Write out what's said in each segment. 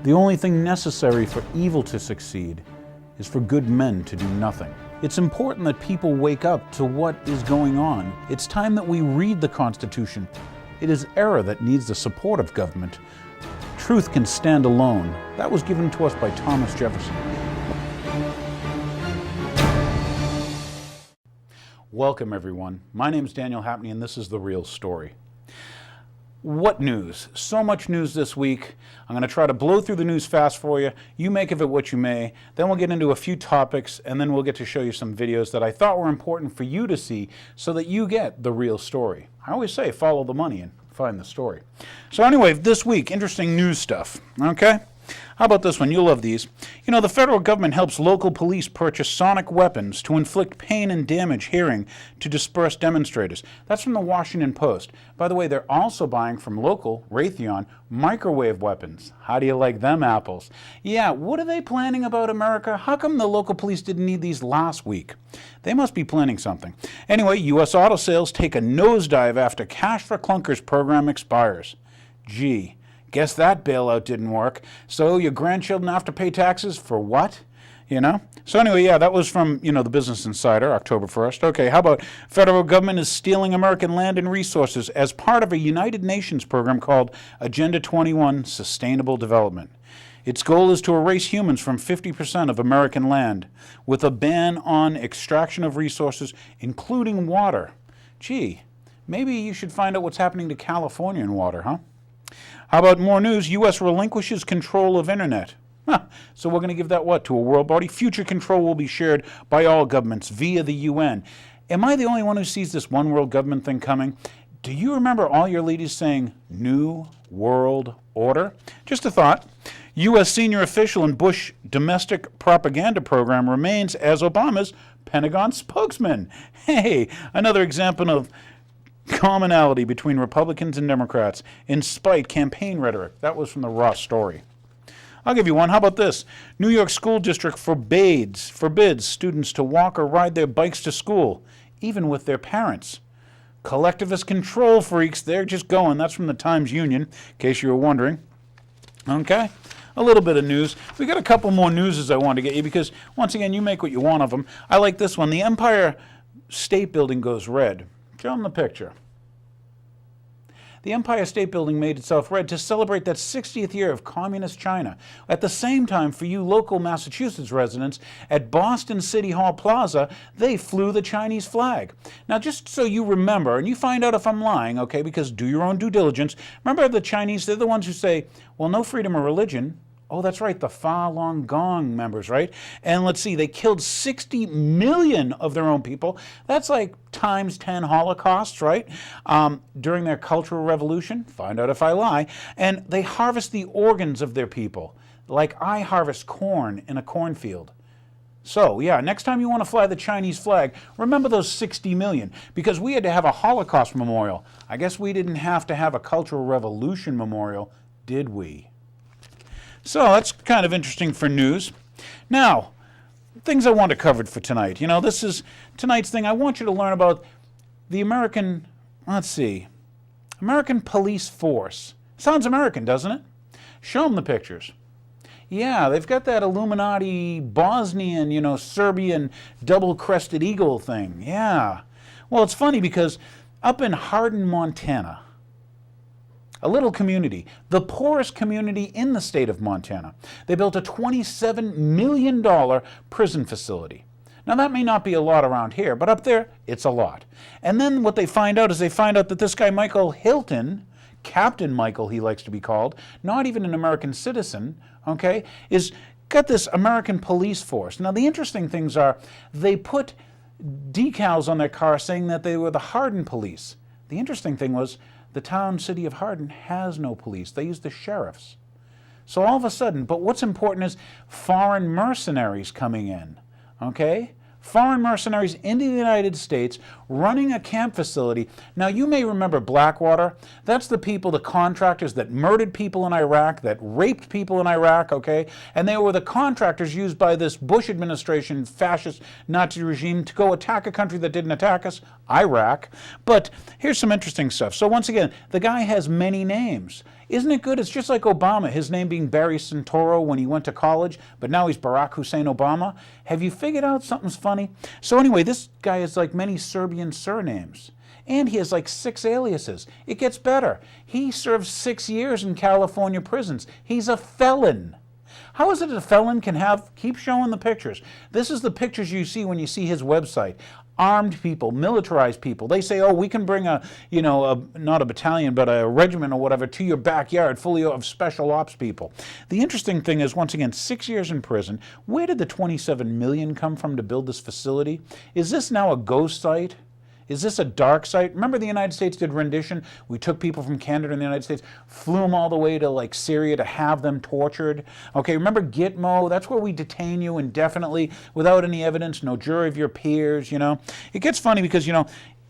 The only thing necessary for evil to succeed is for good men to do nothing. It's important that people wake up to what is going on. It's time that we read the Constitution. It is error that needs the support of government. Truth can stand alone. That was given to us by Thomas Jefferson. Welcome, everyone. My name is Daniel Hapney, and this is The Real Story. What news? So much news this week. I'm going to try to blow through the news fast for you. You make of it what you may. Then we'll get into a few topics, and then we'll get to show you some videos that I thought were important for you to see so that you get the real story. I always say follow the money and find the story. So anyway, this week, interesting news stuff, okay? How about this one? You'll love these. You know, the federal government helps local police purchase sonic weapons to inflict pain and damage hearing to disperse demonstrators. That's from the Washington Post. By the way, they're also buying from local Raytheon microwave weapons. How do you like them apples? Yeah, what are they planning about America? How come the local police didn't need these last week? They must be planning something. Anyway, U.S. auto sales take a nosedive after Cash for Clunkers program expires. Gee. Guess that bailout didn't work. So your grandchildren have to pay taxes for what? You know? So anyway, yeah, that was from, the Business Insider, October 1st. Okay, how about federal government is stealing American land and resources as part of a United Nations program called Agenda 21 Sustainable Development. Its goal is to erase humans from 50% of American land with a ban on extraction of resources, including water. Gee, maybe you should find out what's happening to California in water, huh? How about more news? U.S. relinquishes control of internet. So we're going to give that what to a world body? Future control will be shared by all governments via the UN. Am I the only one who sees this one world government thing coming? Do you remember all your leaders saying New World Order? Just a thought. U.S. senior official in Bush domestic propaganda program remains as Obama's Pentagon spokesman. Hey, another example of commonality between Republicans and Democrats in spite campaign rhetoric. That was from the Raw Story. I'll give you one. How about this? New York School District forbids students to walk or ride their bikes to school, even with their parents. Collectivist control freaks, they're just going. That's from the Times-Union, in case you were wondering. Okay, a little bit of news. We got a couple more newses I want to get you because, once again, you make what you want of them. I like this one. The Empire State Building goes red. Show them the picture. The Empire State Building made itself red to celebrate that 60th year of communist China. At the same time, for you local Massachusetts residents, at Boston City Hall Plaza, they flew the Chinese flag. Now, just so you remember, and you find out if I'm lying, okay, because do your own due diligence, remember the Chinese, they're the ones who say, well, no freedom of religion. Oh, that's right, the Falun Gong members, right? And let's see, they killed 60 million of their own people. That's like times 10 Holocausts, right? During their Cultural Revolution, find out if I lie, and they harvest the organs of their people, like I harvest corn in a cornfield. So, yeah, next time you want to fly the Chinese flag, remember those 60 million, because we had to have a Holocaust memorial. I guess we didn't have to have a Cultural Revolution memorial, did we? So that's kind of interesting for news. Now, things I want to cover for tonight. This is tonight's thing. I want you to learn about the American police force. Sounds American, doesn't it? Show them the pictures. Yeah, they've got that Illuminati, Bosnian, Serbian double-crested eagle thing. Yeah. Well, it's funny because up in Hardin, Montana, a little community, the poorest community in the state of Montana. They built a $27 million prison facility. Now, that may not be a lot around here, but up there, it's a lot. And then what they find out is that this guy, Michael Hilton, Captain Michael, he likes to be called, not even an American citizen, okay, is got this American police force. Now, the interesting things are they put decals on their car saying that they were the Hardin police. The interesting thing was the city of Hardin has no police. They use the sheriffs. So all of a sudden, but what's important is foreign mercenaries coming in, okay? Foreign mercenaries into the United States running a camp facility. Now, you may remember Blackwater. That's the people, the contractors that murdered people in Iraq, that raped people in Iraq, okay? And they were the contractors used by this Bush administration, fascist Nazi regime, to go attack a country that didn't attack us, Iraq. But here's some interesting stuff. So once again, the guy has many names. Isn't it good? It's just like Obama, his name being Barry Santoro when he went to college, but now he's Barack Hussein Obama. Have you figured out something's funny? So anyway, this guy has like many Serbian surnames. And he has like 6 aliases. It gets better. He served 6 years in California prisons. He's a felon. How is it a felon can keep showing the pictures? This is the pictures you see when you see his website. Armed people, militarized people. They say, oh, we can bring not a battalion, but a regiment or whatever to your backyard full of special ops people. The interesting thing is, once again, 6 years in prison. Where did the $27 million come from to build this facility? Is this now a ghost site? Is this a dark site? Remember the United States did rendition? We took people from Canada and the United States, flew them all the way to like Syria to have them tortured. Okay, remember Gitmo? That's where we detain you indefinitely without any evidence, no jury of your peers, you know. It gets funny because, you know,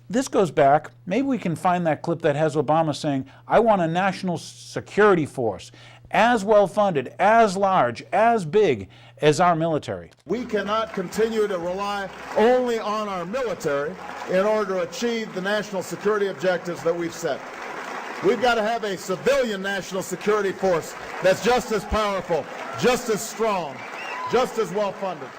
this goes back, maybe we can find that clip that has Obama saying, I want a national security force as well-funded, as large, as big as our military. We cannot continue to rely only on our military in order to achieve the national security objectives that we've set. We've got to have a civilian national security force that's just as powerful, just as strong, just as well-funded.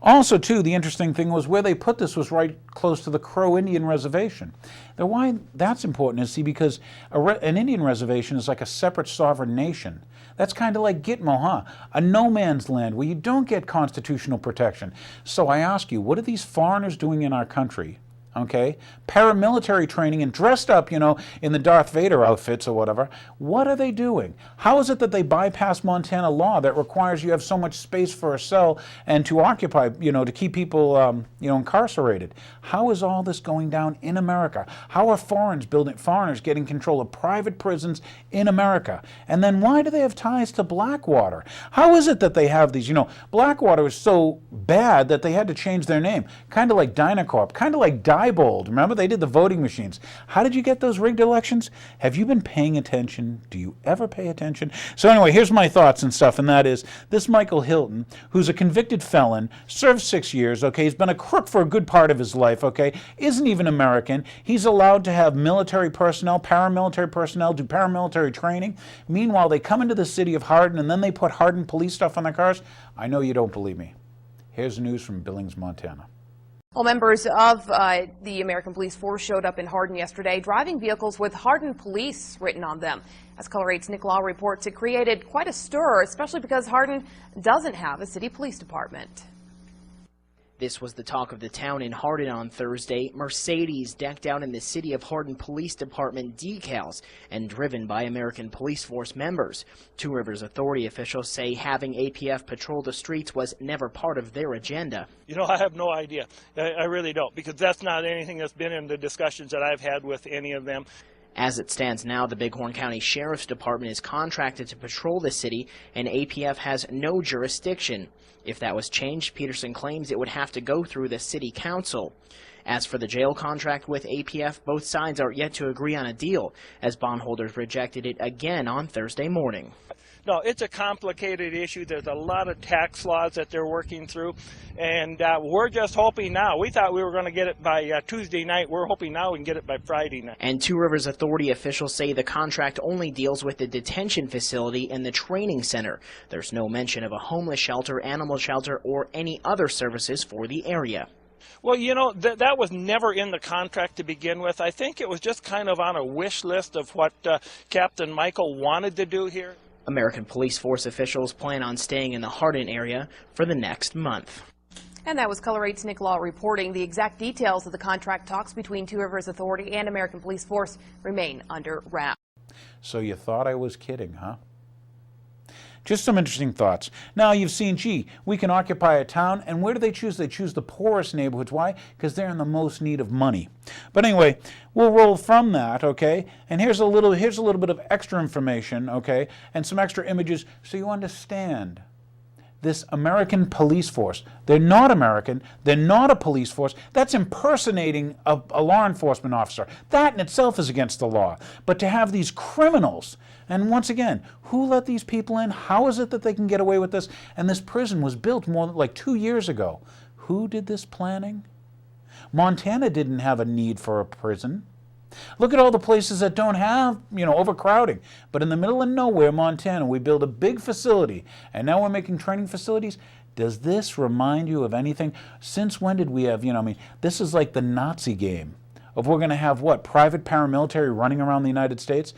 Also, too, the interesting thing was where they put this was right close to the Crow Indian Reservation. Now, why that's important is, see, because an Indian reservation is like a separate sovereign nation. That's kind of like Gitmo, huh? A no man's land where you don't get constitutional protection. So I ask you, what are these foreigners doing in our country? Okay, paramilitary training and dressed up, you know, in the Darth Vader outfits or whatever. What are they doing? How is it that they bypass Montana law that requires you have so much space for a cell and to occupy, you know, to keep people, incarcerated? How is all this going down in America? How are foreigners getting control of private prisons in America? And then why do they have ties to Blackwater? How is it that they have these, you know, Blackwater is so bad that they had to change their name, kind of like Dynacorp, kind of like Diebold. Remember, they did the voting machines. How did you get those rigged elections? Have you been paying attention? Do you ever pay attention? So anyway, here's my thoughts and stuff, and that is this Michael Hilton, who's a convicted felon, served 6 years, okay, he's been a crook for a good part of his life, okay, isn't even American. He's allowed to have military personnel, paramilitary personnel, do paramilitary training. Meanwhile, they come into the city of Hardin, and then they put Hardin police stuff on their cars. I know you don't believe me. Here's the news from Billings, Montana. Well, members of the American Police Force showed up in Hardin yesterday, driving vehicles with Hardin Police written on them. As Color 8's Nick Law reports, it created quite a stir, especially because Hardin doesn't have a city police department. This was the talk of the town in Hardin on Thursday. Mercedes decked out in the City of Hardin Police Department decals and driven by American Police Force members. Two Rivers Authority officials say having APF patrol the streets was never part of their agenda. You know, I have no idea. I really don't, because that's not anything that's been in the discussions that I've had with any of them. As it stands now, the Bighorn County Sheriff's Department is contracted to patrol the city, and APF has no jurisdiction. If that was changed, Peterson claims it would have to go through the city council. As for the jail contract with APF, both sides are yet to agree on a deal, as bondholders rejected it again on Thursday morning. No, it's a complicated issue. There's a lot of tax laws that they're working through, and we're just hoping now. We thought we were going to get it by Tuesday night. We're hoping now we can get it by Friday night. And Two Rivers Authority officials say the contract only deals with the detention facility and the training center. There's no mention of a homeless shelter, animal shelter, or any other services for the area. Well, you know, that was never in the contract to begin with. I think it was just kind of on a wish list of what Captain Michael wanted to do here. American Police Force officials plan on staying in the Hardin area for the next month. And that was Color 8's Nick Law reporting. The exact details of the contract talks between Two Rivers Authority and American Police Force remain under wraps. So you thought I was kidding, huh? Just some interesting thoughts. Now you've seen, gee, we can occupy a town, and where do they choose? They choose the poorest neighborhoods. Why? Because they're in the most need of money. But anyway, we'll roll from that, okay? And here's a little bit of extra information, okay? And some extra images so you understand this American police force. They're not American. They're not a police force. That's impersonating a law enforcement officer. That in itself is against the law. But to have these criminals, and once again, who let these people in? How is it that they can get away with this? And this prison was built more than like 2 years ago. Who did this planning? Montana didn't have a need for a prison. Look at all the places that don't have, overcrowding. But in the middle of nowhere, Montana, we build a big facility, and now we're making training facilities. Does this remind you of anything? Since when did we have, this is like the Nazi game of we're going to have what? Private paramilitary running around the United States?